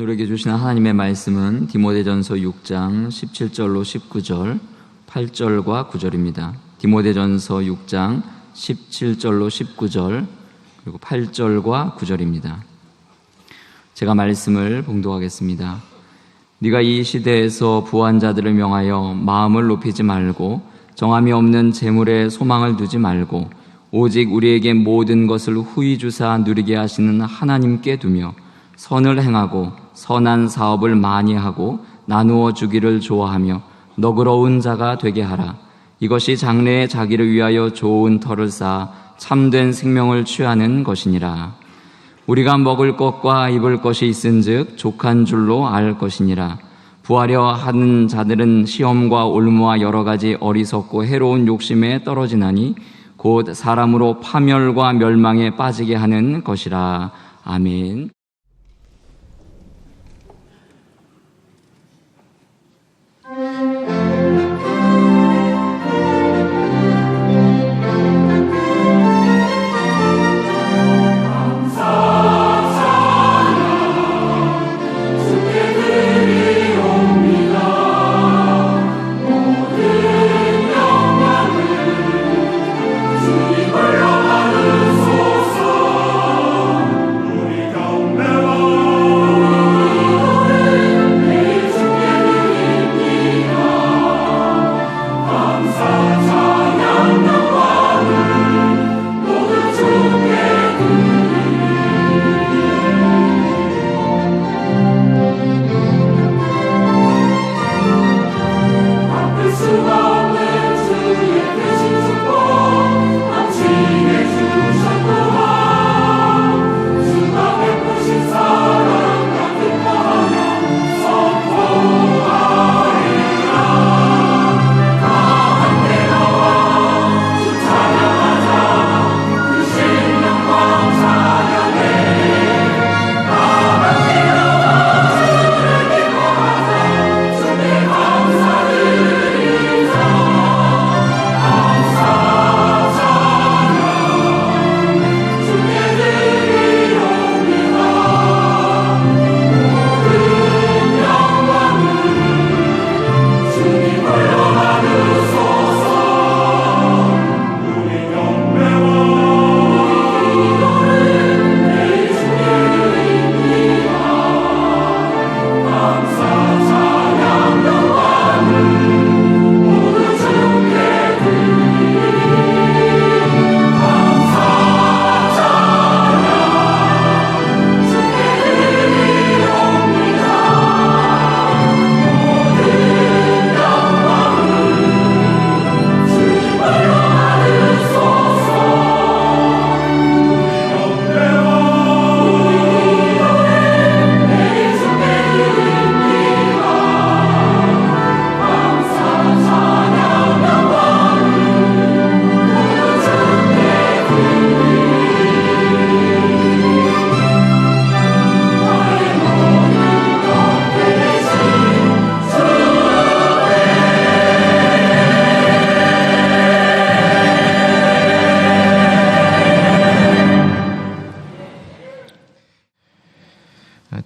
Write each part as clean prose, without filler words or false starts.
우리에게 주시는 하나님의 말씀은 디모데전서 6장 17절로 19절, 8절과 9절입니다. 디모데전서 6장 17절로 19절, 그리고 8절과 9절입니다. 제가 말씀을 봉독하겠습니다. 네가 이 시대에서 부한 자들을 명하여 마음을 높이지 말고 정함이 없는 재물에 소망을 두지 말고 오직 우리에게 모든 것을 후히 주사 누리게 하시는 하나님께 두며 선을 행하고 선한 사업을 많이 하고 나누어 주기를 좋아하며 너그러운 자가 되게 하라. 이것이 장래에 자기를 위하여 좋은 터를 쌓아 참된 생명을 취하는 것이니라. 우리가 먹을 것과 입을 것이 있은즉 족한 줄로 알 것이니라. 부하려 하는 자들은 시험과 올무와 여러 가지 어리석고 해로운 욕심에 떨어지나니 곧 사람으로 파멸과 멸망에 빠지게 하는 것이라. 아멘.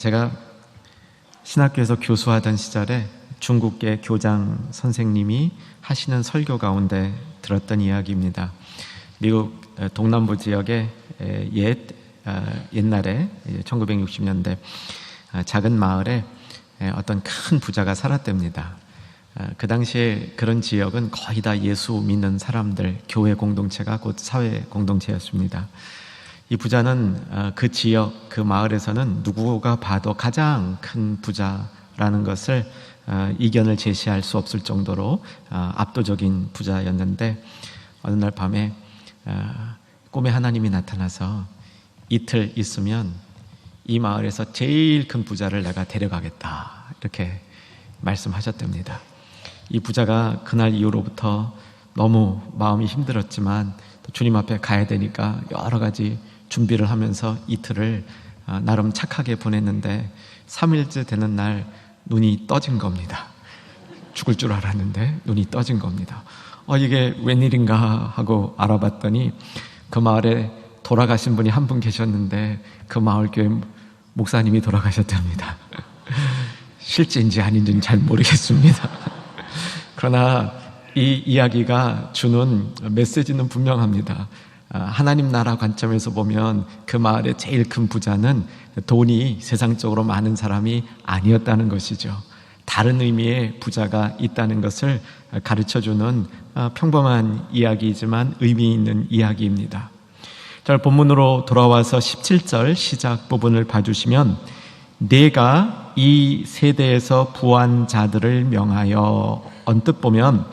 제가 신학교에서 교수하던 시절에 중국계 교장 선생님이 하시는 설교 가운데 들었던 이야기입니다. 미국 동남부 지역의 옛날에 1960년대 작은 마을에 어떤 큰 부자가 살았답니다. 그 당시에 그런 지역은 거의 다 예수 믿는 사람들, 교회 공동체가 곧 사회 공동체였습니다. 이 부자는 그 지역, 그 마을에서는 누구가 봐도 가장 큰 부자라는 것을 이견을 제시할 수 없을 정도로 압도적인 부자였는데, 어느 날 밤에 꿈에 하나님이 나타나서 이틀 있으면 이 마을에서 제일 큰 부자를 내가 데려가겠다, 이렇게 말씀하셨답니다. 이 부자가 그날 이후로부터 너무 마음이 힘들었지만 또 주님 앞에 가야 되니까 여러 가지 준비를 하면서 이틀을 나름 착하게 보냈는데 3일째 되는 날 눈이 떠진 겁니다. 죽을 줄 알았는데 눈이 떠진 겁니다. 이게 웬일인가 하고 알아봤더니 그 마을에 돌아가신 분이 한 분 계셨는데 그 마을 교회 목사님이 돌아가셨답니다. 실제인지 아닌지는 잘 모르겠습니다. 그러나 이 이야기가 주는 메시지는 분명합니다. 하나님 나라 관점에서 보면 그 마을의 제일 큰 부자는 돈이 세상적으로 많은 사람이 아니었다는 것이죠. 다른 의미의 부자가 있다는 것을 가르쳐주는 평범한 이야기이지만 의미 있는 이야기입니다. 자, 본문으로 돌아와서 17절 시작 부분을 봐주시면 내가 이 세대에서 부한 자들을 명하여, 언뜻 보면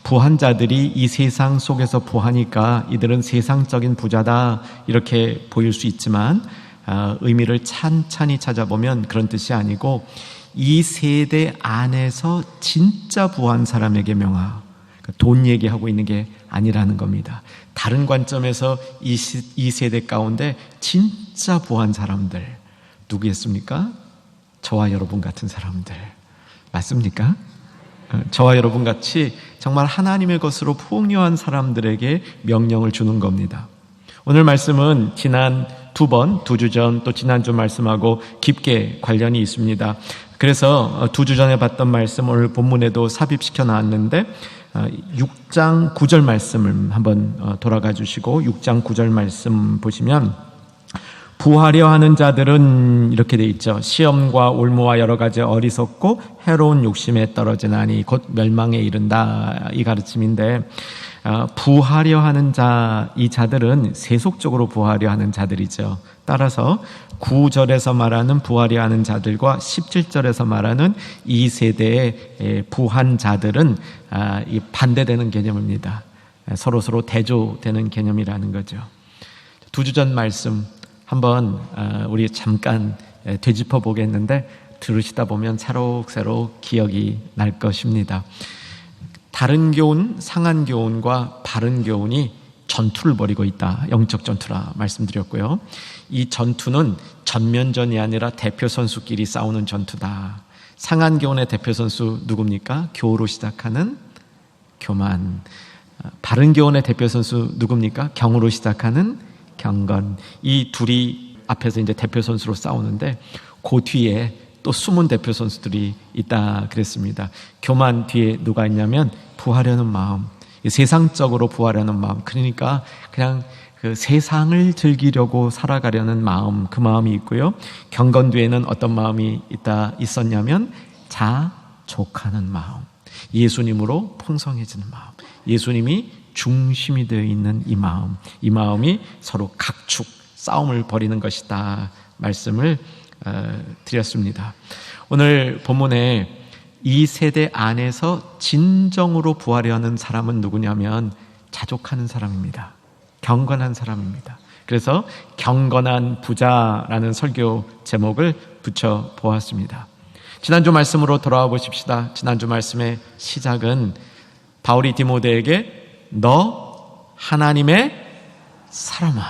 부한 자들이 이 세상 속에서 부하니까 이들은 세상적인 부자다 이렇게 보일 수 있지만 의미를 찬찬히 찾아보면 그런 뜻이 아니고 이 세대 안에서 진짜 부한 사람에게 명하, 돈 얘기하고 있는 게 아니라는 겁니다. 다른 관점에서 이 세대 가운데 진짜 부한 사람들 누구였습니까? 저와 여러분 같은 사람들 맞습니까? 저와 여러분 같이 정말 하나님의 것으로 풍요한 사람들에게 명령을 주는 겁니다. 오늘 말씀은 지난 두 주 전 또 지난주 말씀하고 깊게 관련이 있습니다. 그래서 2주 전에 봤던 말씀 오늘 본문에도 삽입시켜 놨는데 6장 9절 말씀을 한번 돌아가 주시고 6장 9절 말씀 보시면 부하려 하는 자들은 이렇게 돼 있죠. 시험과 올무와 여러 가지 어리석고 해로운 욕심에 떨어지나니 곧 멸망에 이른다, 이 가르침인데 부하려 하는 이 자들은 세속적으로 부하려 하는 자들이죠. 따라서 9절에서 말하는 부하려 하는 자들과 17절에서 말하는 이 세대의 부한 자들은 반대되는 개념입니다. 서로 대조되는 개념이라는 거죠. 2주 전 말씀 한번 우리 잠깐 되짚어 보겠는데 들으시다 보면 새록새록 기억이 날 것입니다. 다른 교훈, 상한 교훈과 바른 교훈이 전투를 벌이고 있다. 영적 전투라 말씀드렸고요. 이 전투는 전면전이 아니라 대표 선수끼리 싸우는 전투다. 상한 교훈의 대표 선수 누굽니까? 교로 시작하는 교만. 바른 교훈의 대표 선수 누굽니까? 경으로 시작하는 경건. 이 둘이 앞에서 이제 대표 선수로 싸우는데 그 뒤에 또 숨은 대표 선수들이 있다 그랬습니다. 교만 뒤에 누가 있냐면 부하려는 마음, 세상적으로 부하려는 마음, 그러니까 그냥 그 세상을 즐기려고 살아가려는 마음, 그 마음이 있고요. 경건 뒤에는 어떤 마음이 있었냐면 자족하는 마음, 예수님으로 풍성해지는 마음, 예수님이 중심이 되어 있는 이 마음이 서로 각축 싸움을 벌이는 것이다 말씀을 드렸습니다. 오늘 본문에 이 세대 안에서 진정으로 부하려 하는 사람은 누구냐면 자족하는 사람입니다. 경건한 사람입니다. 그래서 경건한 부자라는 설교 제목을 붙여 보았습니다. 지난주 말씀으로 돌아와 보십시다. 지난주 말씀의 시작은 바울이 디모데에게 너 하나님의 사람아,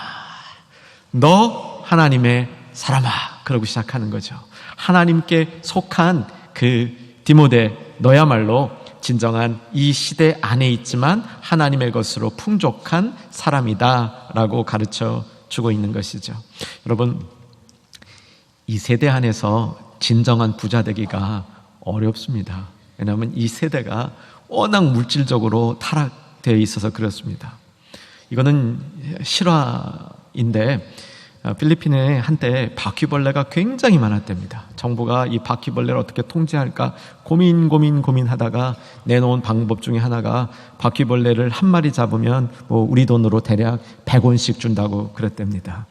너 하나님의 사람아, 그러고 시작하는 거죠. 하나님께 속한 그 디모데, 너야말로 진정한 이 시대 안에 있지만 하나님의 것으로 풍족한 사람이다 라고 가르쳐 주고 있는 것이죠. 여러분, 이 세대 안에서 진정한 부자 되기가 어렵습니다. 왜냐하면 이 세대가 워낙 물질적으로 타락되어 있어서 그렇습니다. 이거는 실화인데 필리핀에 한때 바퀴벌레가 굉장히 많았답니다. 정부가 이 바퀴벌레를 어떻게 통제할까 고민하다가 내놓은 방법 중에 하나가 바퀴벌레를 한 마리 잡으면 우리 돈으로 대략 100원씩 준다고 그랬답니다.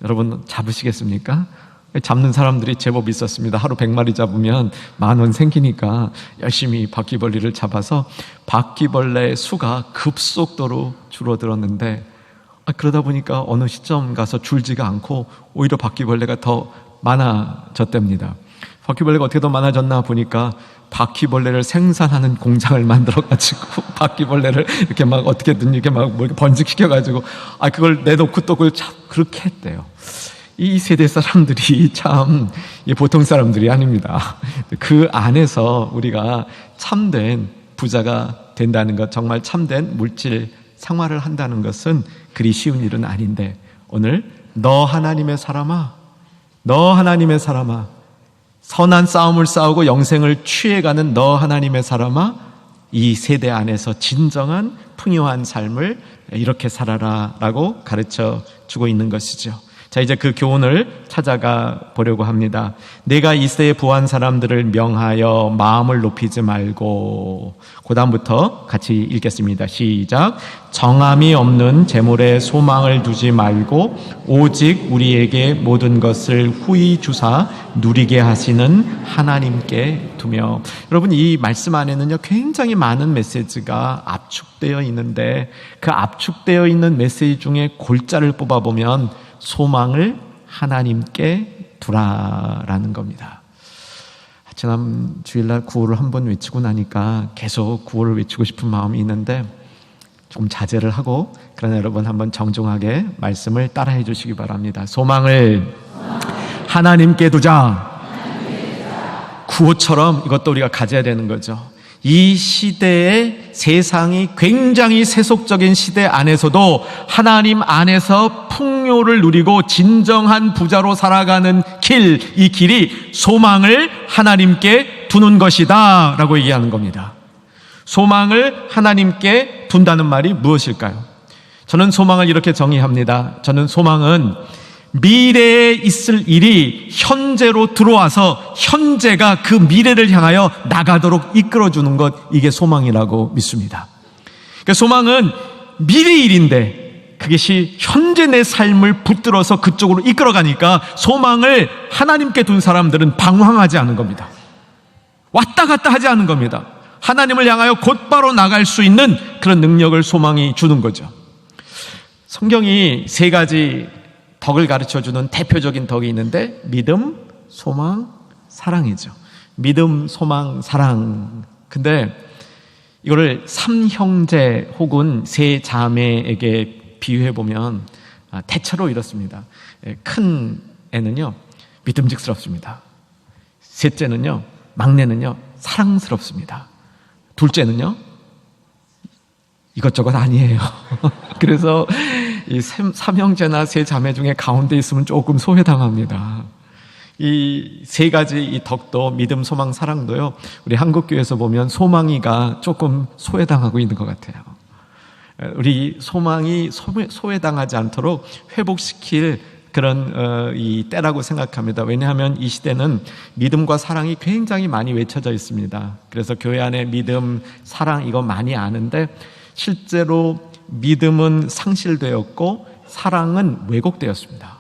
여러분 잡으시겠습니까? 잡는 사람들이 제법 있었습니다. 하루 100마리 잡으면 10,000원 생기니까 열심히 바퀴벌레를 잡아서 바퀴벌레 수가 급속도로 줄어들었는데 그러다 보니까 어느 시점 가서 줄지가 않고 오히려 바퀴벌레가 더 많아졌답니다. 바퀴벌레가 어떻게 더 많아졌나 보니까 바퀴벌레를 생산하는 공장을 만들어가지고 바퀴벌레를 이렇게 막 어떻게든 이렇게 막 번식시켜가지고 그걸 내놓고 또 그걸 그렇게 했대요. 이 세대 사람들이 참 보통 사람들이 아닙니다. 그 안에서 우리가 참된 부자가 된다는 것, 정말 참된 물질 생활을 한다는 것은 그리 쉬운 일은 아닌데 오늘 너 하나님의 사람아, 너 하나님의 사람아, 선한 싸움을 싸우고 영생을 취해가는 너 하나님의 사람아, 이 세대 안에서 진정한 풍요한 삶을 이렇게 살아라 라고 가르쳐 주고 있는 것이죠. 자, 이제 그 교훈을 찾아가 보려고 합니다. 내가 이 세대에 부한 사람들을 명하여 마음을 높이지 말고, 그 다음부터 같이 읽겠습니다. 시작. 정함이 없는 재물에 소망을 두지 말고 오직 우리에게 모든 것을 후히 주사 누리게 하시는 하나님께 두며. 여러분, 이 말씀 안에는요 굉장히 많은 메시지가 압축되어 있는데, 그 압축되어 있는 메시지 중에 골자를 뽑아보면 소망을 하나님께 두라라는 겁니다. 지난 주일날 구호를 한번 외치고 나니까 계속 구호를 외치고 싶은 마음이 있는데 조금 자제를 하고, 그러나 여러분 한번 정중하게 말씀을 따라해 주시기 바랍니다. 소망을 하나님께 두자. 구호처럼 이것도 우리가 가져야 되는 거죠. 이 시대의 세상이 굉장히 세속적인 시대 안에서도 하나님 안에서 풍요를 누리고 진정한 부자로 살아가는 길, 이 길이 소망을 하나님께 두는 것이다 라고 얘기하는 겁니다. 소망을 하나님께 둔다는 말이 무엇일까요? 저는 소망을 이렇게 정의합니다. 저는 소망은 미래에 있을 일이 현재로 들어와서 현재가 그 미래를 향하여 나가도록 이끌어주는 것, 이게 소망이라고 믿습니다. 그러니까 소망은 미래 일인데 그것이 현재 내 삶을 붙들어서 그쪽으로 이끌어가니까 소망을 하나님께 둔 사람들은 방황하지 않은 겁니다. 왔다 갔다 하지 않은 겁니다. 하나님을 향하여 곧바로 나갈 수 있는 그런 능력을 소망이 주는 거죠. 성경이 세 가지 덕을 가르쳐주는 대표적인 덕이 있는데, 믿음, 소망, 사랑이죠. 믿음, 소망, 사랑. 근데 이거를 삼형제 혹은 세 자매에게 비유해보면 대체로 이렇습니다. 큰 애는요 믿음직스럽습니다. 셋째는요, 막내는요 사랑스럽습니다. 둘째는요 이것저것 아니에요. 그래서 이 삼형제나 세 자매 중에 가운데 있으면 조금 소외당합니다. 이 세 가지 이 덕도, 믿음, 소망, 사랑도요, 우리 한국교회에서 보면 소망이가 조금 소외당하고 있는 것 같아요. 우리 소망이 소외당하지 않도록 회복시킬 그런 이 때라고 생각합니다. 왜냐하면 이 시대는 믿음과 사랑이 굉장히 많이 외쳐져 있습니다. 그래서 교회 안에 믿음, 사랑 이거 많이 아는데 실제로 믿음은 상실되었고 사랑은 왜곡되었습니다.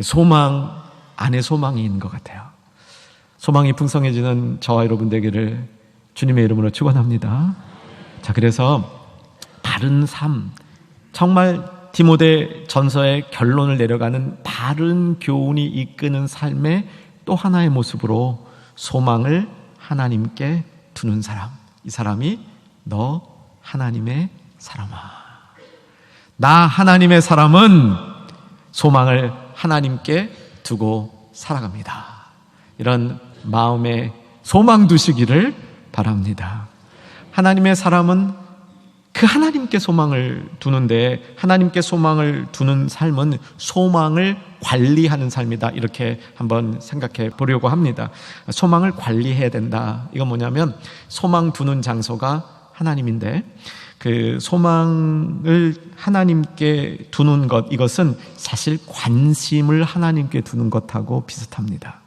소망 안에 소망이 있는 것 같아요. 소망이 풍성해지는 저와 여러분 되기를 주님의 이름으로 축원합니다. 자, 그래서 바른 삶, 정말 디모데 전서의 결론을 내려가는 바른 교훈이 이끄는 삶의 또 하나의 모습으로 소망을 하나님께 두는 사람, 이 사람이 너 하나님의 사람아. 나 하나님의 사람은 소망을 하나님께 두고 살아갑니다. 이런 마음에 소망 두시기를 바랍니다. 하나님의 사람은 그 하나님께 소망을 두는데, 하나님께 소망을 두는 삶은 소망을 관리하는 삶이다, 이렇게 한번 생각해 보려고 합니다. 소망을 관리해야 된다. 이건 뭐냐면 소망 두는 장소가 하나님인데, 그 소망을 하나님께 두는 것, 이것은 사실 관심을 하나님께 두는 것하고 비슷합니다.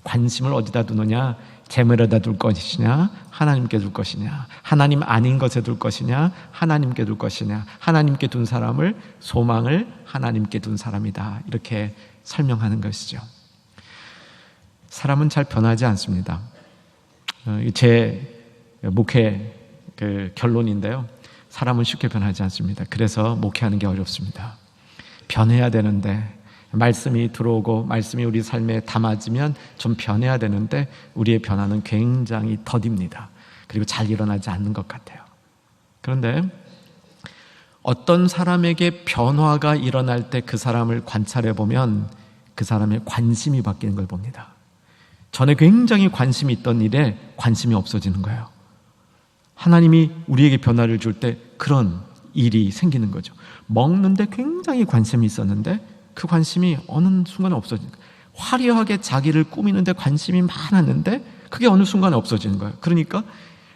관심을 어디다 두느냐? 재물에다 둘 것이냐, 하나님께 둘 것이냐, 하나님 아닌 것에 둘 것이냐, 하나님께 둘 것이냐. 하나님께 둔 사람을, 소망을 하나님께 둔 사람이다, 이렇게 설명하는 것이죠. 사람은 잘 변하지 않습니다. 제 목회 그 결론인데요, 사람은 쉽게 변하지 않습니다. 그래서 목회하는 게 어렵습니다. 변해야 되는데, 말씀이 들어오고 말씀이 우리 삶에 담아지면 좀 변해야 되는데 우리의 변화는 굉장히 더딥니다. 그리고 잘 일어나지 않는 것 같아요. 그런데 어떤 사람에게 변화가 일어날 때 그 사람을 관찰해 보면 그 사람의 관심이 바뀌는 걸 봅니다. 전에 굉장히 관심이 있던 일에 관심이 없어지는 거예요. 하나님이 우리에게 변화를 줄 때 그런 일이 생기는 거죠. 먹는데 굉장히 관심이 있었는데 그 관심이 어느 순간에 없어지니까 화려하게 자기를 꾸미는데 관심이 많았는데 그게 어느 순간에 없어지는 거예요. 그러니까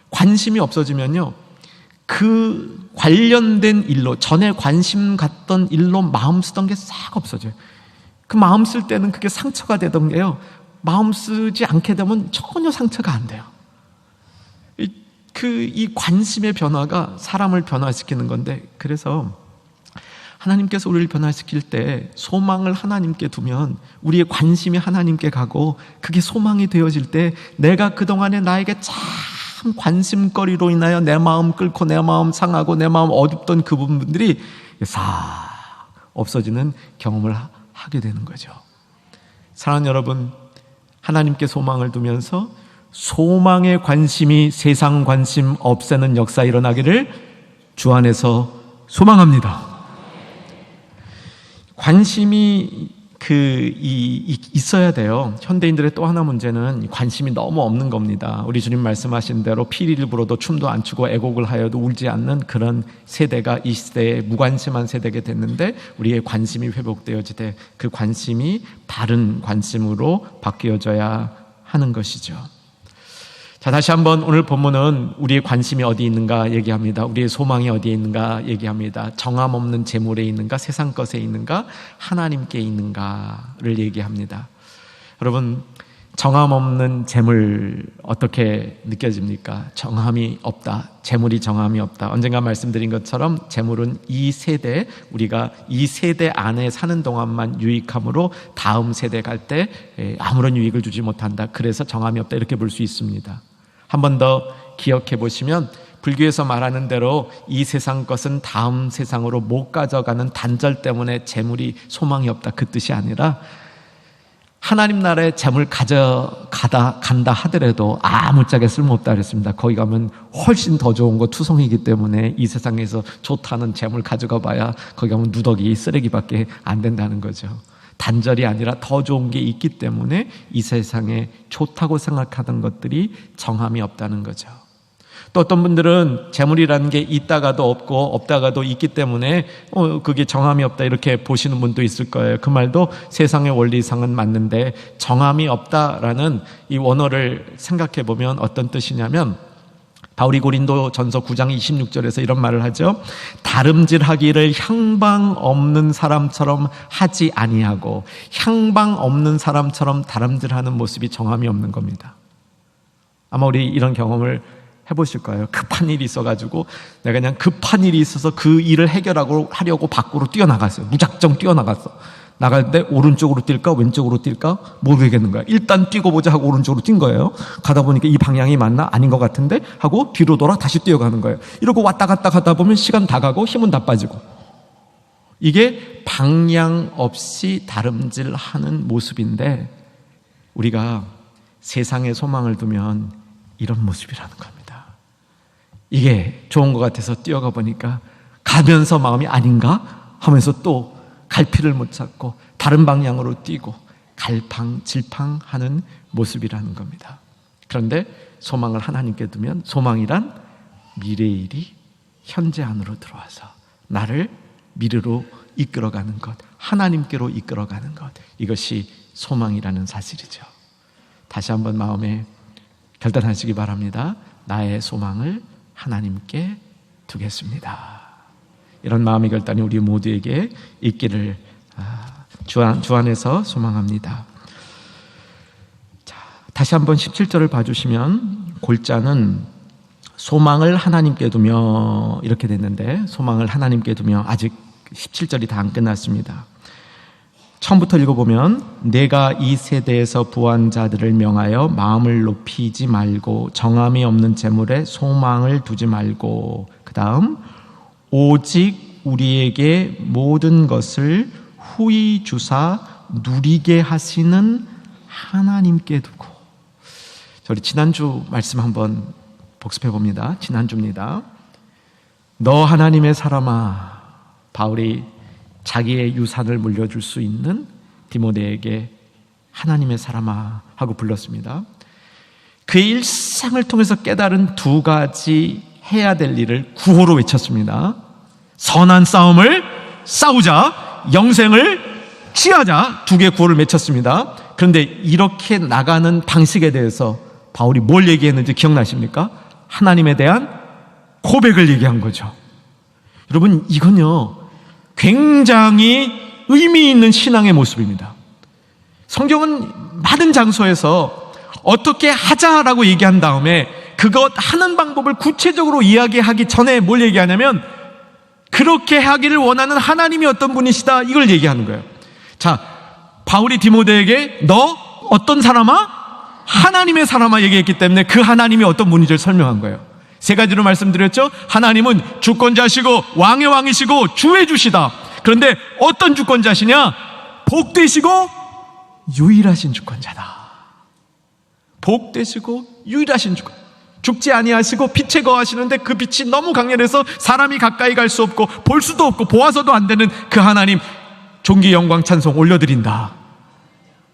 관심이 없어지면요, 그 관련된 일로, 전에 관심 갖던 일로 마음 쓰던 게 싹 없어져요. 그 마음 쓸 때는 그게 상처가 되던 게요, 마음 쓰지 않게 되면 전혀 상처가 안 돼요. 이 관심의 변화가 사람을 변화시키는 건데, 그래서 하나님께서 우리를 변화시킬 때 소망을 하나님께 두면 우리의 관심이 하나님께 가고, 그게 소망이 되어질 때 내가 그동안에 나에게 참 관심거리로 인하여 내 마음 끓고 내 마음 상하고 내 마음 어둡던 그 부분들이 싹 없어지는 경험을 하게 되는 거죠. 사랑하는 여러분, 하나님께 소망을 두면서 소망의 관심이 세상 관심 없애는 역사 일어나기를 주 안에서 소망합니다. 관심이 있어야 돼요. 현대인들의 또 하나 문제는 관심이 너무 없는 겁니다. 우리 주님 말씀하신 대로 피리를 불어도 춤도 안 추고 애곡을 하여도 울지 않는 그런 세대가 이 시대에 무관심한 세대가 됐는데, 우리의 관심이 회복되어지되 그 관심이 바른 관심으로 바뀌어져야 하는 것이죠. 자, 다시 한번 오늘 본문은 우리의 관심이 어디 있는가 얘기합니다. 우리의 소망이 어디에 있는가 얘기합니다. 정함 없는 재물에 있는가, 세상 것에 있는가, 하나님께 있는가를 얘기합니다. 여러분, 정함 없는 재물 어떻게 느껴집니까? 정함이 없다, 재물이 정함이 없다. 언젠가 말씀드린 것처럼 재물은 이 세대, 우리가 이 세대 안에 사는 동안만 유익함으로 다음 세대 갈 때 아무런 유익을 주지 못한다. 그래서 정함이 없다, 이렇게 볼 수 있습니다. 한 번 더 기억해 보시면, 불교에서 말하는 대로 이 세상 것은 다음 세상으로 못 가져가는 단절 때문에 재물이 소망이 없다, 그 뜻이 아니라 하나님 나라에 재물 간다 하더라도 아무짝에 쓸모없다 그랬습니다. 거기 가면 훨씬 더 좋은 거 투성이기 때문에 이 세상에서 좋다는 재물 가져가 봐야 거기 가면 누더기 쓰레기밖에 안 된다는 거죠. 단절이 아니라 더 좋은 게 있기 때문에 이 세상에 좋다고 생각하던 것들이 정함이 없다는 거죠. 또 어떤 분들은 재물이라는 게 있다가도 없고 없다가도 있기 때문에 그게 정함이 없다, 이렇게 보시는 분도 있을 거예요. 그 말도 세상의 원리상은 맞는데, 정함이 없다라는 이 원어를 생각해 보면 어떤 뜻이냐면, 바울이 고린도 전서 9장 26절에서 이런 말을 하죠. 다름질하기를 향방 없는 사람처럼 하지 아니하고, 향방 없는 사람처럼 다름질하는 모습이 정함이 없는 겁니다. 아마 우리 이런 경험을 해보실 거예요. 급한 일이 있어가지고 내가 그냥 급한 일이 있어서 그 일을 하려고 밖으로 뛰어나갔어요. 무작정 뛰어나갔어. 나갈 때 오른쪽으로 뛸까 왼쪽으로 뛸까 모르겠는 거야. 일단 뛰고 보자 하고 오른쪽으로 뛴 거예요. 가다 보니까 이 방향이 맞나? 아닌 것 같은데? 하고 뒤로 돌아 다시 뛰어가는 거예요. 이러고 왔다 갔다 가다 보면 시간 다 가고 힘은 다 빠지고, 이게 방향 없이 다름질하는 모습인데, 우리가 세상에 소망을 두면 이런 모습이라는 겁니다. 이게 좋은 것 같아서 뛰어가 보니까 가면서 마음이 아닌가 하면서 또 갈피를 못 잡고 다른 방향으로 뛰고 갈팡질팡하는 모습이라는 겁니다. 그런데 소망을 하나님께 두면, 소망이란 미래의 일이 현재 안으로 들어와서 나를 미래로 이끌어가는 것, 하나님께로 이끌어가는 것, 이것이 소망이라는 사실이죠. 다시 한번 마음에 결단하시기 바랍니다. 나의 소망을 하나님께 두겠습니다. 이런 마음의 결단이 우리 모두에게 있기를 주 안에서 소망합니다. 자, 다시 한번 17절을 봐주시면, 골자는 소망을 하나님께 두며 이렇게 됐는데, 소망을 하나님께 두며, 아직 17절이 다 안 끝났습니다. 처음부터 읽어보면, 내가 이 세대에서 부한 자들을 명하여 마음을 높이지 말고 정함이 없는 재물에 소망을 두지 말고, 그 다음 오직 우리에게 모든 것을 후히 주사 누리게 하시는 하나님께 두고. 우리 지난주 말씀 한번 복습해 봅니다. 지난주입니다. 너 하나님의 사람아, 바울이 자기의 유산을 물려줄 수 있는 디모데에게 하나님의 사람아 하고 불렀습니다. 그의 일상을 통해서 깨달은 두 가지 해야 될 일을 구호로 외쳤습니다. 선한 싸움을 싸우자, 영생을 취하자, 두 개의 구호를 외쳤습니다. 그런데 이렇게 나가는 방식에 대해서 바울이 뭘 얘기했는지 기억나십니까? 하나님에 대한 고백을 얘기한 거죠. 여러분, 이건요 굉장히 의미 있는 신앙의 모습입니다. 성경은 많은 장소에서 어떻게 하자라고 얘기한 다음에 그것 하는 방법을 구체적으로 이야기하기 전에 뭘 얘기하냐면 그렇게 하기를 원하는 하나님이 어떤 분이시다, 이걸 얘기하는 거예요. 자, 바울이 디모데에게 너 어떤 사람아? 하나님의 사람아 얘기했기 때문에 그 하나님이 어떤 분인지를 설명한 거예요. 세 가지로 말씀드렸죠. 하나님은 주권자시고 왕의 왕이시고 주의 주시다. 그런데 어떤 주권자시냐? 복되시고 유일하신 주권자다. 복되시고 유일하신 주권. 죽지 아니하시고 빛에 거하시는데 그 빛이 너무 강렬해서 사람이 가까이 갈 수 없고 볼 수도 없고 보아서도 안 되는 그 하나님, 존귀 영광 찬송 올려드린다.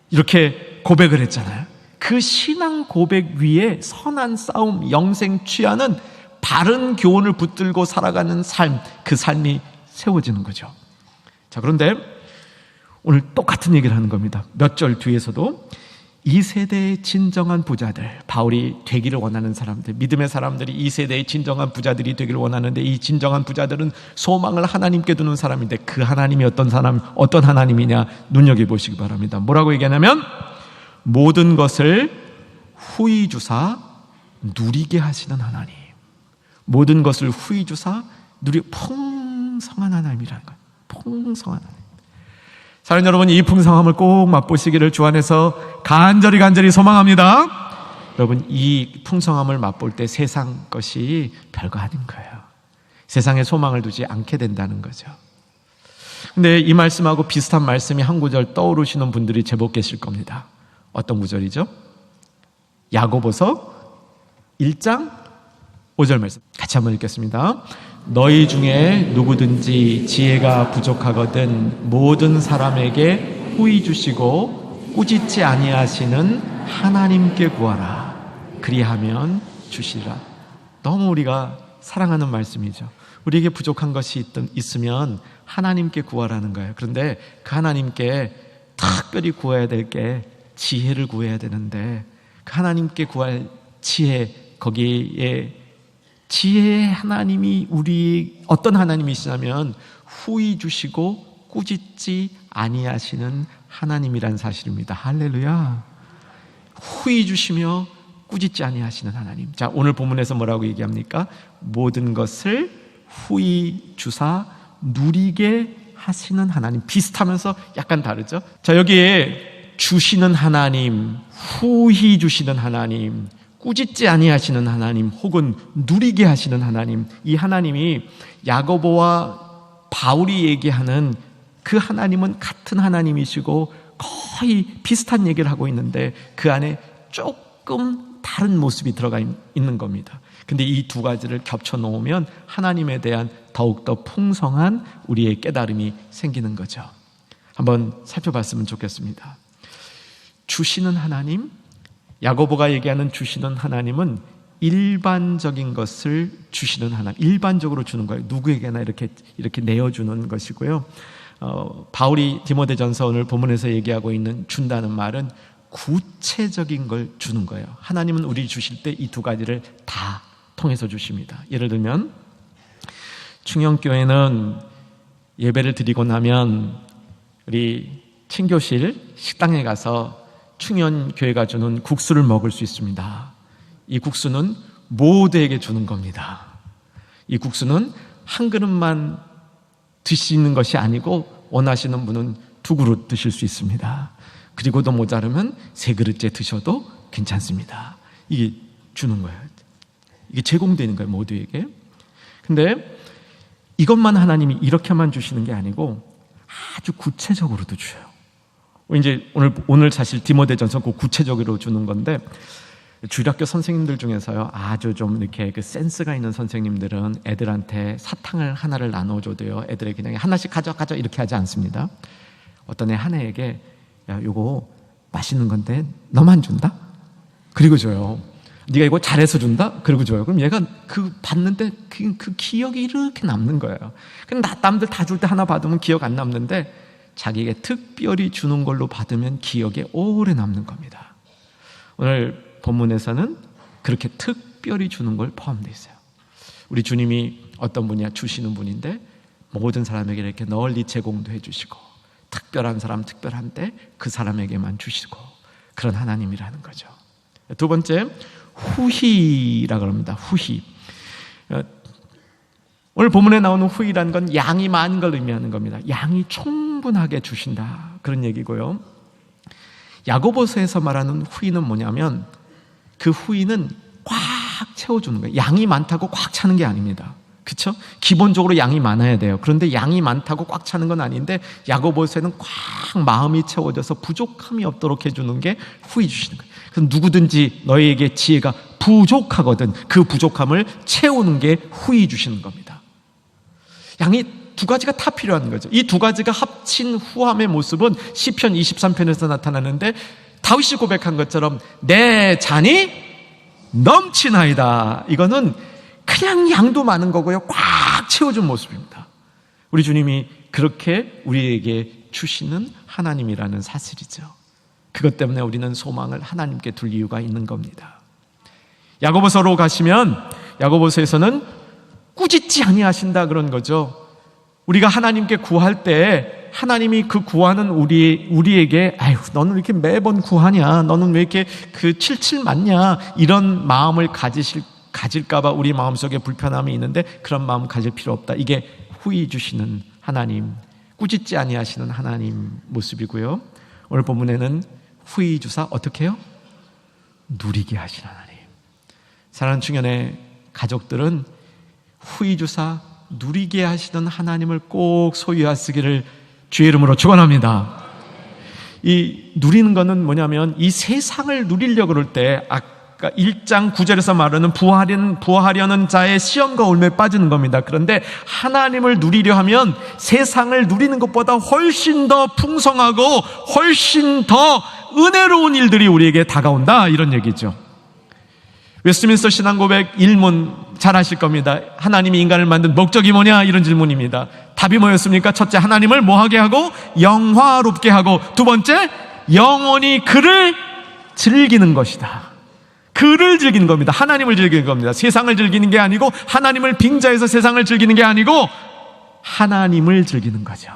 이렇게 고백을 했잖아요. 그 신앙 고백 위에 선한 싸움, 영생 취하는 바른 교훈을 붙들고 살아가는 삶, 그 삶이 세워지는 거죠. 자, 그런데 오늘 똑같은 얘기를 하는 겁니다. 몇 절 뒤에서도 이 세대의 진정한 부자들, 바울이 되기를 원하는 사람들, 믿음의 사람들이 이 세대의 진정한 부자들이 되기를 원하는데 이 진정한 부자들은 소망을 하나님께 두는 사람인데 그 하나님이 어떤 하나님이냐 눈여겨보시기 바랍니다. 뭐라고 얘기하냐면 모든 것을 후히 주사 누리게 하시는 하나님. 모든 것을 후히 주사 풍성한 하나님이라는 거예요. 풍성한 하나님. 사랑하는 여러분, 이 풍성함을 꼭 맛보시기를 주 안에서 간절히 소망합니다. 여러분, 이 풍성함을 맛볼 때 세상 것이 별거 아닌 거예요. 세상에 소망을 두지 않게 된다는 거죠. 근데 이 말씀하고 비슷한 말씀이 한 구절 떠오르시는 분들이 제법 계실 겁니다. 어떤 구절이죠? 야고보서 1장 5절 말씀 같이 한번 읽겠습니다. 너희 중에 누구든지 지혜가 부족하거든 모든 사람에게 후히 주시고 꾸짖지 아니하시는 하나님께 구하라. 그리하면 주시리라. 너무 우리가 사랑하는 말씀이죠. 우리에게 부족한 것이 있으면 하나님께 구하라는 거예요. 그런데 그 하나님께 특별히 구해야 될 게 지혜를 구해야 되는데 그 하나님께 구할 지혜, 거기에 지혜의 하나님이 우리 어떤 하나님이시냐면 후히 주시고 꾸짖지 아니하시는 하나님이란 사실입니다. 할렐루야. 후히 주시며 꾸짖지 아니하시는 하나님. 자, 오늘 본문에서 뭐라고 얘기합니까? 모든 것을 후히 주사 누리게 하시는 하나님. 비슷하면서 약간 다르죠? 자, 여기에 주시는 하나님, 후히 주시는 하나님, 꾸짖지 아니하시는 하나님, 혹은 누리게 하시는 하나님, 이 하나님이 야고보와 바울이 얘기하는 그 하나님은 같은 하나님이시고 거의 비슷한 얘기를 하고 있는데 그 안에 조금 다른 모습이 들어가 있는 겁니다. 근데 이 두 가지를 겹쳐 놓으면 하나님에 대한 더욱더 풍성한 우리의 깨달음이 생기는 거죠. 한번 살펴봤으면 좋겠습니다. 주시는 하나님, 야고보가 얘기하는 주시는 하나님은 일반적인 것을 주시는 하나님, 일반적으로 주는 거예요. 누구에게나 이렇게 내어주는 것이고요. 바울이 디모데전서 오늘 본문에서 얘기하고 있는 준다는 말은 구체적인 걸 주는 거예요. 하나님은 우리 주실 때 이 두 가지를 다 통해서 주십니다. 예를 들면 충영교회는 예배를 드리고 나면 우리 친교실 식당에 가서 충현교회가 주는 국수를 먹을 수 있습니다. 이 국수는 모두에게 주는 겁니다. 이 국수는 한 그릇만 드시는 것이 아니고 원하시는 분은 2그릇 드실 수 있습니다. 그리고도 모자르면 3그릇째 드셔도 괜찮습니다. 이게 주는 거예요. 이게 제공되는 거예요, 모두에게. 근데 이것만 하나님이 이렇게만 주시는 게 아니고 아주 구체적으로도 줘요. 이제 오늘 사실 디모데전서 그 구체적으로 주는 건데 주일학교 선생님들 중에서요 아주 좀 이렇게 그 센스가 있는 선생님들은 애들한테 사탕을 하나를 나눠줘도요 애들에게 그냥 하나씩 가져 이렇게 하지 않습니다. 어떤 애 한 애에게 야 요거 맛있는 건데 너만 준다? 그리고 줘요. 네가 이거 잘해서 준다? 그리고 줘요. 그럼 얘가 그 받는데 그 기억이 이렇게 남는 거예요. 근데 남들 다 줄 때 하나 받으면 기억 안 남는데 자기에게 특별히 주는 걸로 받으면 기억에 오래 남는 겁니다. 오늘 본문에서는 그렇게 특별히 주는 걸 포함되어 있어요. 우리 주님이 어떤 분이야? 주시는 분인데 모든 사람에게 이렇게 널리 제공도 해주시고, 특별한 사람 특별한데 그 사람에게만 주시고, 그런 하나님이라는 거죠. 두 번째, 후히라고 합니다. 후히. 오늘 본문에 나오는 후히라는 건 양이 많은 걸 의미하는 겁니다. 양이 충분하게 주신다, 그런 얘기고요. 야고보서에서 말하는 후히는 뭐냐면, 그 후히는 꽉 채워주는 거예요. 양이 많다고 꽉 차는 게 아닙니다. 그렇죠? 기본적으로 양이 많아야 돼요. 그런데 양이 많다고 꽉 차는 건 아닌데, 야고보서에는 꽉 마음이 채워져서 부족함이 없도록 해주는 게 후히 주시는 거예요. 그럼 누구든지 너희에게 지혜가 부족하거든 그 부족함을 채우는 게 후히 주시는 겁니다. 양이 두 가지가 다 필요한 거죠. 이 두 가지가 합친 후함의 모습은 시편 23편에서 나타나는데, 다윗이 고백한 것처럼 내 잔이 넘치나이다. 이거는 그냥 양도 많은 거고요, 꽉 채워준 모습입니다. 우리 주님이 그렇게 우리에게 주시는 하나님이라는 사실이죠. 그것 때문에 우리는 소망을 하나님께 둘 이유가 있는 겁니다. 야고보서로 가시면 야고보서에서는 꾸짖지 아니하신다, 그런 거죠. 우리가 하나님께 구할 때 하나님이 그 구하는 우리에게 아유, 너는 왜 이렇게 매번 구하냐, 너는 왜 이렇게 그 77 맞냐, 이런 마음을 가질까봐 우리 마음속에 불편함이 있는데, 그런 마음 가질 필요 없다. 이게 후히 주시는 하나님, 꾸짖지 아니하시는 하나님 모습이고요. 오늘 본문에는 후히 주사 어떻게 해요? 누리게 하시는 하나님. 사랑하는 충현의 가족들은 후히 주사 누리게 하시는 하나님을 꼭 소유하시기를 주의 이름으로 축원합니다. 이 누리는 거는 뭐냐면, 이 세상을 누리려고 그럴 때 아까 1장 9절에서 말하는 부하려는 자의 시험과 올매에 빠지는 겁니다. 그런데 하나님을 누리려 하면 세상을 누리는 것보다 훨씬 더 풍성하고 훨씬 더 은혜로운 일들이 우리에게 다가온다, 이런 얘기죠. 웨스트민스터 신앙고백 1문 잘 아실 겁니다. 하나님이 인간을 만든 목적이 뭐냐, 이런 질문입니다. 답이 뭐였습니까? 첫째, 하나님을 뭐하게 하고? 영화롭게 하고. 두 번째, 영원히 그를 즐기는 것이다. 그를 즐기는 겁니다. 하나님을 즐기는 겁니다. 세상을 즐기는 게 아니고, 하나님을 빙자해서 세상을 즐기는 게 아니고, 하나님을 즐기는 거죠.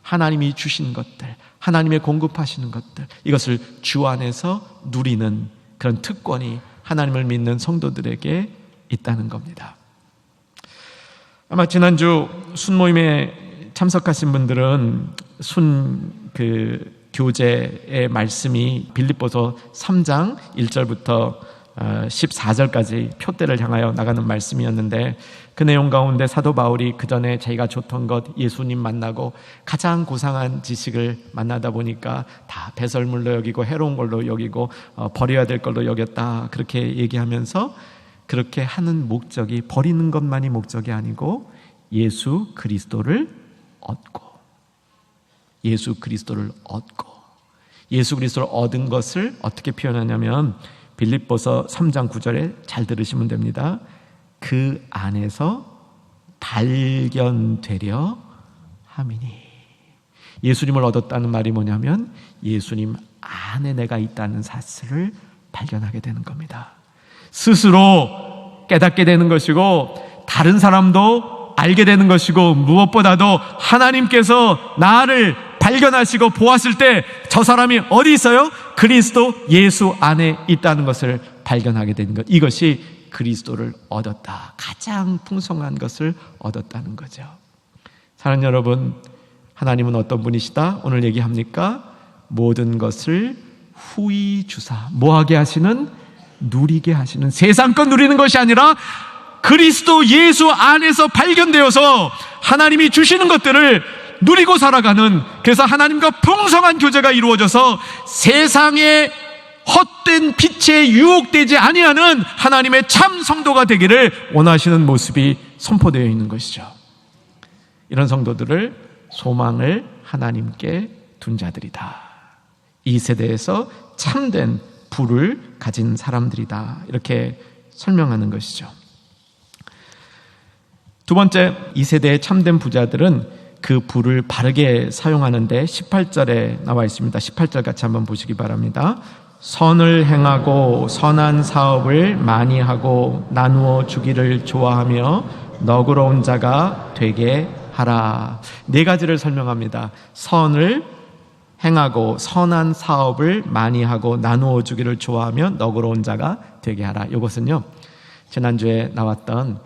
하나님이 주신 것들, 하나님의 공급하시는 것들, 이것을 주 안에서 누리는 그런 특권이 하나님을 믿는 성도들에게 있다는 겁니다. 아마 지난주 순모임에 참석하신 분들은 교제의 말씀이 빌립보서 3장 1절부터 14절까지 표대를 향하여 나가는 말씀이었는데, 그 내용 가운데 사도 바울이 그 전에 자기가 좋던 것, 예수님 만나고 가장 고상한 지식을 만나다 보니까 다 배설물로 여기고 해로운 걸로 여기고 버려야 될 걸로 여겼다, 그렇게 얘기하면서, 그렇게 하는 목적이 버리는 것만이 목적이 아니고 예수 그리스도를 얻고, 예수 그리스도를 얻은 것을 어떻게 표현하냐면, 빌립보서 3장 9절에 잘 들으시면 됩니다. 그 안에서 발견되려 함이니. 예수님을 얻었다는 말이 뭐냐면, 예수님 안에 내가 있다는 사실을 발견하게 되는 겁니다. 스스로 깨닫게 되는 것이고, 다른 사람도 알게 되는 것이고, 무엇보다도 하나님께서 나를 발견하시고 보았을 때 저 사람이 어디 있어요? 그리스도 예수 안에 있다는 것을 발견하게 되는 것, 이것이 그리스도를 얻었다, 가장 풍성한 것을 얻었다는 거죠. 사랑하는 여러분, 하나님은 어떤 분이시다? 오늘 얘기합니까? 모든 것을 후히 주사, 뭐하게 하시는? 누리게 하시는, 세상껏 누리는 것이 아니라 그리스도 예수 안에서 발견되어서 하나님이 주시는 것들을 누리고 살아가는, 그래서 하나님과 풍성한 교제가 이루어져서 세상의 헛된 빛에 유혹되지 아니하는 하나님의 참 성도가 되기를 원하시는 모습이 선포되어 있는 것이죠. 이런 성도들을 소망을 하나님께 둔 자들이다. 이 세대에서 참된 부를 가진 사람들이다, 이렇게 설명하는 것이죠. 두 번째, 이 세대의 참된 부자들은 그 불을 바르게 사용하는데 18절에 나와 있습니다. 18절 같이 한번 보시기 바랍니다. 선을 행하고 선한 사업을 많이 하고 나누어 주기를 좋아하며 너그러운 자가 되게 하라. 네 가지를 설명합니다. 선을 행하고 선한 사업을 많이 하고 나누어 주기를 좋아하며 너그러운 자가 되게 하라. 이것은요, 지난주에 나왔던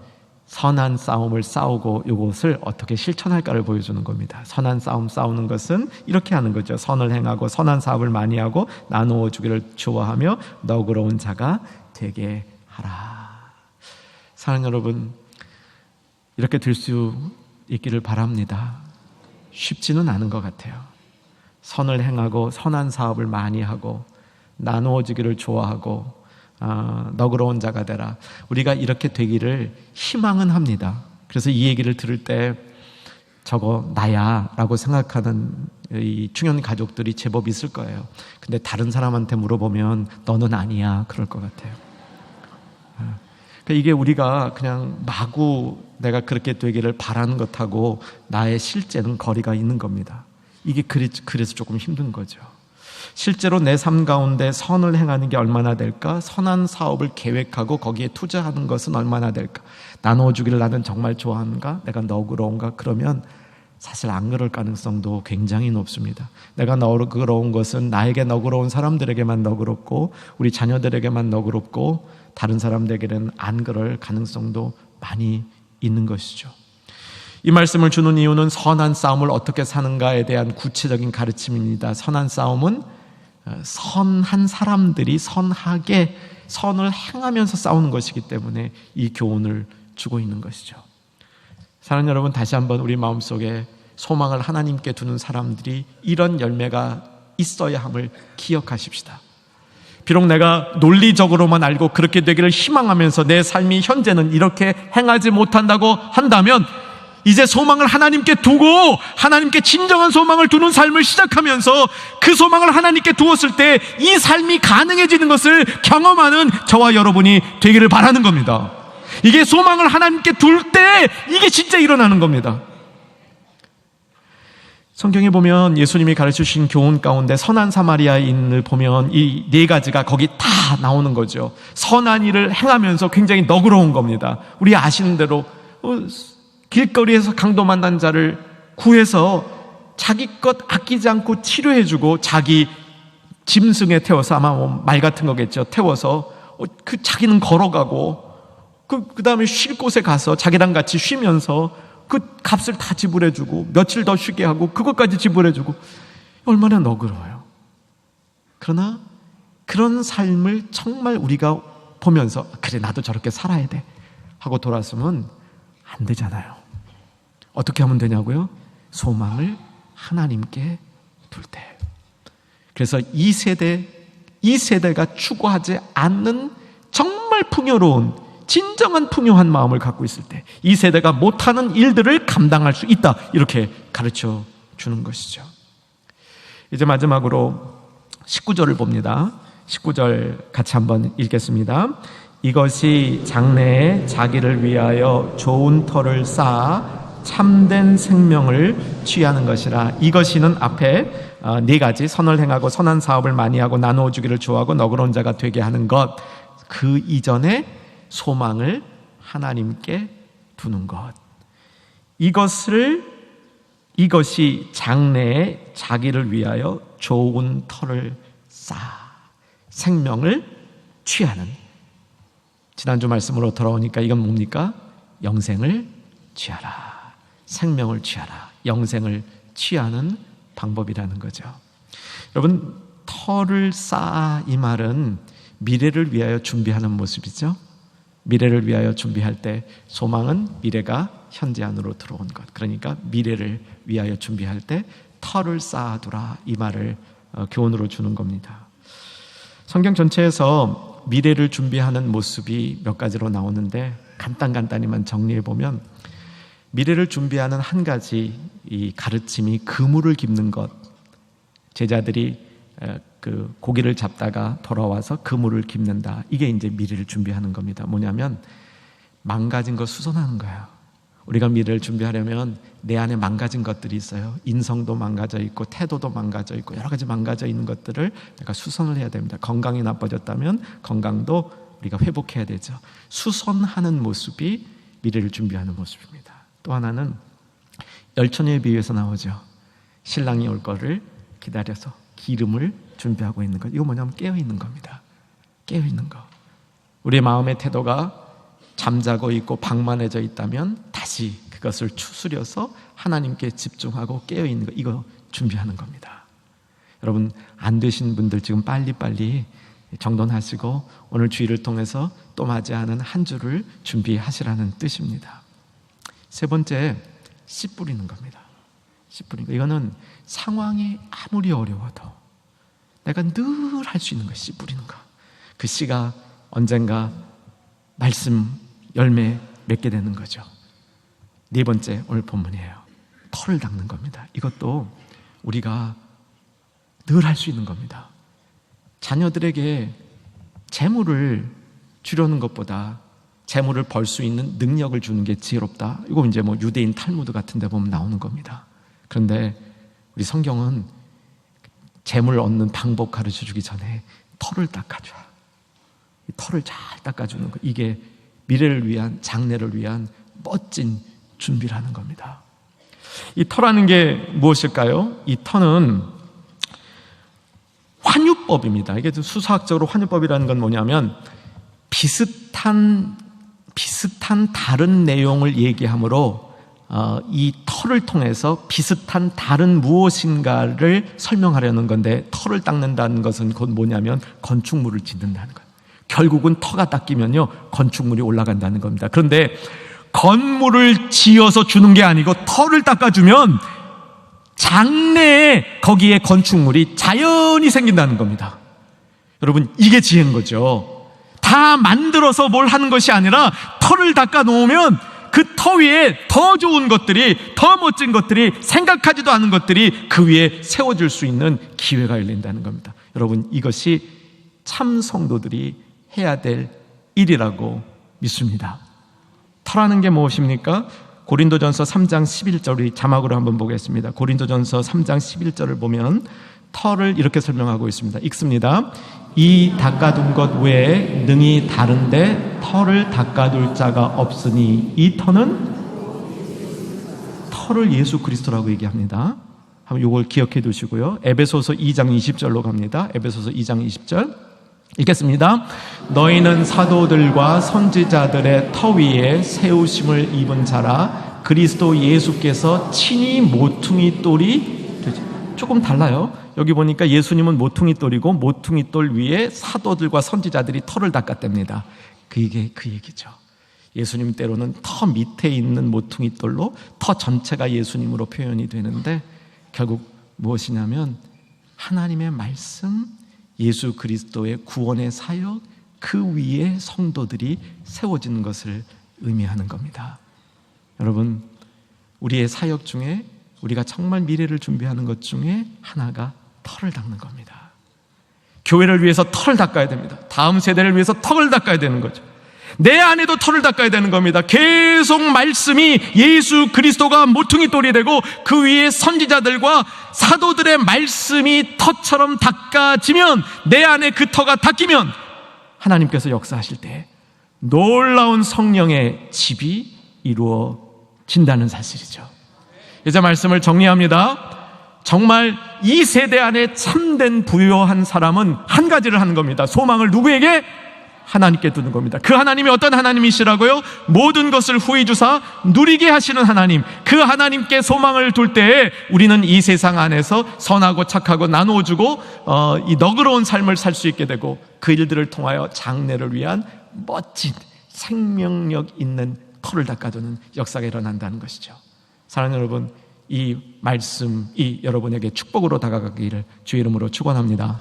선한 싸움을 싸우고 이것을 어떻게 실천할까를 보여주는 겁니다. 선한 싸움 싸우는 것은 이렇게 하는 거죠. 선을 행하고 선한 사업을 많이 하고 나누어 주기를 좋아하며 너그러운 자가 되게 하라. 사랑하는 여러분, 이렇게 될 수 있기를 바랍니다. 쉽지는 않은 것 같아요. 선을 행하고 선한 사업을 많이 하고 나누어 주기를 좋아하고 너그러운 자가 되라. 우리가 이렇게 되기를 희망은 합니다. 그래서 이 얘기를 들을 때 저거 나야 라고 생각하는 이 충현 가족들이 제법 있을 거예요. 근데 다른 사람한테 물어보면 너는 아니야 그럴 것 같아요. 그러니까 이게 우리가 그냥 마구 내가 그렇게 되기를 바라는 것하고 나의 실제는 거리가 있는 겁니다. 이게 그래서 조금 힘든 거죠. 실제로 내 삶 가운데 선을 행하는 게 얼마나 될까? 선한 사업을 계획하고 거기에 투자하는 것은 얼마나 될까? 나눠주기를 나는 정말 좋아하는가? 내가 너그러운가? 그러면 사실 안 그럴 가능성도 굉장히 높습니다. 내가 너그러운 것은 나에게 너그러운 사람들에게만 너그럽고 우리 자녀들에게만 너그럽고 다른 사람들에게는 안 그럴 가능성도 많이 있는 것이죠. 이 말씀을 주는 이유는 선한 싸움을 어떻게 사는가에 대한 구체적인 가르침입니다. 선한 싸움은 선한 사람들이 선하게 선을 행하면서 싸우는 것이기 때문에 이 교훈을 주고 있는 것이죠. 사랑하는 여러분, 다시 한번 우리 마음속에 소망을 하나님께 두는 사람들이 이런 열매가 있어야 함을 기억하십시다. 비록 내가 논리적으로만 알고 그렇게 되기를 희망하면서 내 삶이 현재는 이렇게 행하지 못한다고 한다면 이제 소망을 하나님께 두고 하나님께 진정한 소망을 두는 삶을 시작하면서 그 소망을 하나님께 두었을 때 이 삶이 가능해지는 것을 경험하는 저와 여러분이 되기를 바라는 겁니다. 이게 소망을 하나님께 둘 때 이게 진짜 일어나는 겁니다. 성경에 보면 예수님이 가르치신 교훈 가운데 선한 사마리아인을 보면 이 네 가지가 거기 다 나오는 거죠. 선한 일을 행하면서 굉장히 너그러운 겁니다. 우리 아시는 대로 길거리에서 강도 만난 자를 구해서 자기 것 아끼지 않고 치료해주고 자기 짐승에 태워서 아마 말 같은 거겠죠. 태워서 그 자기는 걸어가고 그 다음에 쉴 곳에 가서 자기랑 같이 쉬면서 그 값을 다 지불해주고 며칠 더 쉬게 하고 그것까지 지불해주고 얼마나 너그러워요. 그러나 그런 삶을 정말 우리가 보면서 그래 나도 저렇게 살아야 돼 하고 돌아서면 안 되잖아요. 어떻게 하면 되냐고요? 소망을 하나님께 둘 때. 그래서 이 세대가 추구하지 않는 정말 풍요로운 진정한 풍요한 마음을 갖고 있을 때 이 세대가 못하는 일들을 감당할 수 있다, 이렇게 가르쳐 주는 것이죠. 이제 마지막으로 19절을 봅니다. 19절 같이 한번 읽겠습니다. 이것이 장래에 자기를 위하여 좋은 터를 쌓아 참된 생명을 취하는 것이라. 이것이는 앞에 네 가지, 선을 행하고 선한 사업을 많이 하고 나누어 주기를 좋아하고 너그러운 자가 되게 하는 것, 그 이전에 소망을 하나님께 두는 것, 이것이 장래에 자기를 위하여 좋은 터를 쌓아 생명을 취하는. 지난주 말씀으로 돌아오니까 이건 뭡니까? 영생을 취하라, 생명을 취하라, 영생을 취하는 방법이라는 거죠. 여러분, 터를 쌓아, 이 말은 미래를 위하여 준비하는 모습이죠. 미래를 위하여 준비할 때 소망은 미래가 현재 안으로 들어온 것, 그러니까 미래를 위하여 준비할 때 터를 쌓아두라, 이 말을 교훈으로 주는 겁니다. 성경 전체에서 미래를 준비하는 모습이 몇 가지로 나오는데 간단히만 정리해보면 미래를 준비하는 한 가지 이 가르침이 그물을 깁는 것. 제자들이 그 고기를 잡다가 돌아와서 그물을 깁는다. 이게 이제 미래를 준비하는 겁니다. 뭐냐면 망가진 거 수선하는 거예요. 우리가 미래를 준비하려면 내 안에 망가진 것들이 있어요. 인성도 망가져 있고 태도도 망가져 있고 여러 가지 망가져 있는 것들을 내가 수선을 해야 됩니다. 건강이 나빠졌다면 건강도 우리가 회복해야 되죠. 수선하는 모습이 미래를 준비하는 모습입니다. 또 하나는 열처녀의 비유에서 나오죠. 신랑이 올 거를 기다려서 기름을 준비하고 있는 것. 이거 뭐냐면 깨어있는 겁니다. 깨어있는 거. 우리의 마음의 태도가 잠자고 있고 방만해져 있다면 다시 그것을 추스려서 하나님께 집중하고 깨어있는 거. 이거 준비하는 겁니다. 여러분, 안 되신 분들 지금 빨리빨리 정돈하시고 오늘 주일을 통해서 또 맞이하는 한 주를 준비하시라는 뜻입니다. 세 번째, 씨 뿌리는 겁니다. 씨 뿌리는 거. 이거는 상황이 아무리 어려워도 내가 늘 할 수 있는 거, 씨 뿌리는 거. 그 씨가 언젠가 말씀 열매 맺게 되는 거죠. 네 번째, 오늘 본문이에요. 털을 닦는 겁니다. 이것도 우리가 늘 할 수 있는 겁니다. 자녀들에게 재물을 주려는 것보다 재물을 벌 수 있는 능력을 주는 게 지혜롭다. 이거 이제 뭐 유대인 탈무드 같은 데 보면 나오는 겁니다. 그런데 우리 성경은 재물 얻는 방법 가르쳐 주기 전에 털을 닦아줘요. 이 털을 잘 닦아주는 거. 이게 미래를 위한, 장래를 위한 멋진 준비라는 겁니다. 이 터라는 게 무엇일까요? 이 터는 환유법입니다. 이게 수사학적으로 환유법이라는 건 뭐냐면 비슷한 다른 내용을 얘기하므로 이 털을 통해서 비슷한 다른 무엇인가를 설명하려는 건데, 털을 닦는다는 것은 곧 뭐냐면 건축물을 짓는다는 거예요. 결국은 터가 닦이면요 건축물이 올라간다는 겁니다. 그런데 건물을 지어서 주는 게 아니고 털을 닦아주면 장래에 거기에 건축물이 자연히 생긴다는 겁니다. 여러분, 이게 지혜인 거죠. 다 만들어서 뭘 하는 것이 아니라 털을 닦아 놓으면 그 터 위에 더 좋은 것들이, 더 멋진 것들이, 생각하지도 않은 것들이 그 위에 세워질 수 있는 기회가 열린다는 겁니다. 여러분, 이것이 참 성도들이 해야 될 일이라고 믿습니다. 터라는 게 무엇입니까? 고린도전서 3장 11절, 우리 자막으로 한번 보겠습니다. 고린도전서 3장 11절을 보면 터를 이렇게 설명하고 있습니다. 읽습니다. 이 닦아둔 것 외에 능히 다른데 터를 닦아둘 자가 없으니, 이 터는 터를 예수 그리스도라고 얘기합니다. 한번 이걸 기억해 두시고요. 에베소서 2장 20절로 갑니다. 에베소서 2장 20절 읽겠습니다. 너희는 사도들과 선지자들의 터 위에 세우심을 입은 자라, 그리스도 예수께서 친히 모퉁이 돌이 되지. 조금 달라요. 여기 보니까 예수님은 모퉁이 돌이고 모퉁이 돌 위에 사도들과 선지자들이 터를 닦았답니다. 그게 그 얘기죠. 예수님 때로는 터 밑에 있는 모퉁이 돌로 터 전체가 예수님으로 표현이 되는데, 결국 무엇이냐면 하나님의 말씀, 예수 그리스도의 구원의 사역, 그 위에 성도들이 세워지는 것을 의미하는 겁니다. 여러분, 우리의 사역 중에 우리가 정말 미래를 준비하는 것 중에 하나가 털을 닦는 겁니다. 교회를 위해서 털을 닦아야 됩니다. 다음 세대를 위해서 털을 닦아야 되는 거죠. 내 안에도 털을 닦아야 되는 겁니다. 계속 말씀이, 예수 그리스도가 모퉁이 돌이 되고 그 위에 선지자들과 사도들의 말씀이 터처럼 닦아지면, 내 안에 그 터가 닦이면 하나님께서 역사하실 때 놀라운 성령의 집이 이루어진다는 사실이죠. 이제 말씀을 정리합니다. 정말 이 세대 안에 참된 부유한 사람은 한 가지를 하는 겁니다. 소망을 누구에게? 하나님께 두는 겁니다. 그 하나님이 어떤 하나님이시라고요? 모든 것을 후히 주사 누리게 하시는 하나님. 그 하나님께 소망을 둘 때에 우리는 이 세상 안에서 선하고 착하고 나누어주고 이 너그러운 삶을 살 수 있게 되고, 그 일들을 통하여 장래를 위한 멋진 생명력 있는 터를 닦아두는 역사가 일어난다는 것이죠. 사랑하는 여러분, 이 말씀이 여러분에게 축복으로 다가가기를 주의 이름으로 축원합니다.